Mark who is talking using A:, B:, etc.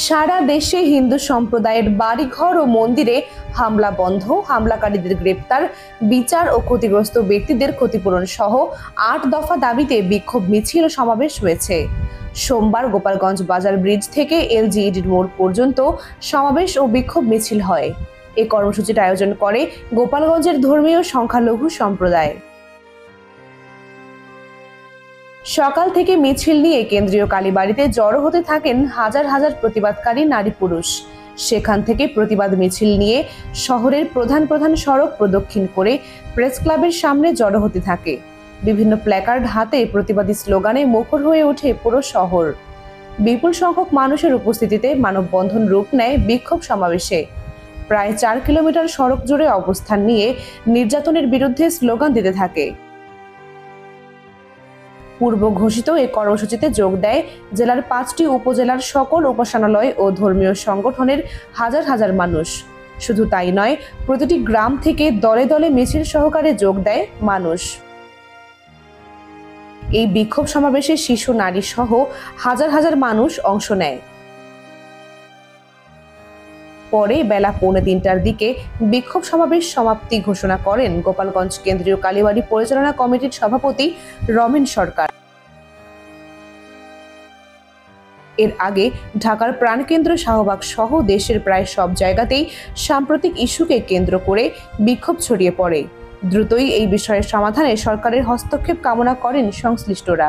A: সারা দেশে হিন্দু সম্প্রদায়ের বাড়িঘর ও মন্দিরে হামলা বন্ধ, হামলাকারীদের গ্রেপ্তার, বিচার ও ক্ষতিগ্রস্ত ব্যক্তিদের ক্ষতিপূরণ সহ ৮ দফা দাবিতে বিক্ষোভ মিছিল ও সমাবেশ হয়েছে। সোমবার গোপালগঞ্জ বাজার ব্রিজ থেকে এলজিইডির মোড় পর্যন্ত সমাবেশ ও বিক্ষোভ মিছিল হয়। এই কর্মসূচির আয়োজন করে গোপালগঞ্জের ধর্মীয় সংখ্যালঘু সম্প্রদায়। সকাল থেকে মিছিল নিয়ে কেন্দ্রীয় কালীবাড়িতে জড়ো হতে থাকেন হাজার হাজার প্রতিবাদকারী নারী পুরুষ। সেখান থেকে প্রতিবাদ মিছিল নিয়ে শহরের প্রধান প্রধান সড়ক প্রদক্ষিণ করে প্রেস ক্লাবের সামনে জড়ো হতে থাকে। বিভিন্ন প্ল্যাকার্ড হাতে প্রতিবাদী স্লোগানে মুখর হয়ে ওঠে পুরো শহর। বিপুল সংখ্যক মানুষের উপস্থিতিতে মানববন্ধন রূপ নেয় বিক্ষোভ সমাবেশে। প্রায় ৪ কিলোমিটার সড়ক জুড়ে অবস্থান নিয়ে নির্যাতনের বিরুদ্ধে স্লোগান দিতে থাকে। পূর্ব ঘোষিত এই কর্মসূচিতে যোগ দেয় জেলার ৫টি উপজেলার সকল উপাসনালয় ও ধর্মীয় সংগঠনের হাজার হাজার মানুষ। শুধু তাই নয়, প্রতিটি গ্রাম থেকে দলে দলে মিছিল সহকারে যোগ দেয় মানুষ। এই বিক্ষোভ সমাবেশে শিশু, নারী সহ হাজার হাজার মানুষ অংশ নেয়। পরে বেলা ২:৩০টার দিকে বিক্ষোভ সমাবেশ সমাপ্তি ঘোষণা করেন গোপালগঞ্জ কেন্দ্রীয় কালীবাড়ি পরিচালনা কমিটির সভাপতি রমেন সরকার। এর আগে ঢাকার প্রাণকেন্দ্র শাহবাগ সহ দেশের প্রায় সব জায়গাতেই সাম্প্রতিক ইস্যুকে কেন্দ্র করে বিক্ষোভ ছড়িয়ে পড়ে। দ্রুতই এই বিষয়ের সমাধানে সরকারের হস্তক্ষেপ কামনা করেন সংশ্লিষ্টরা।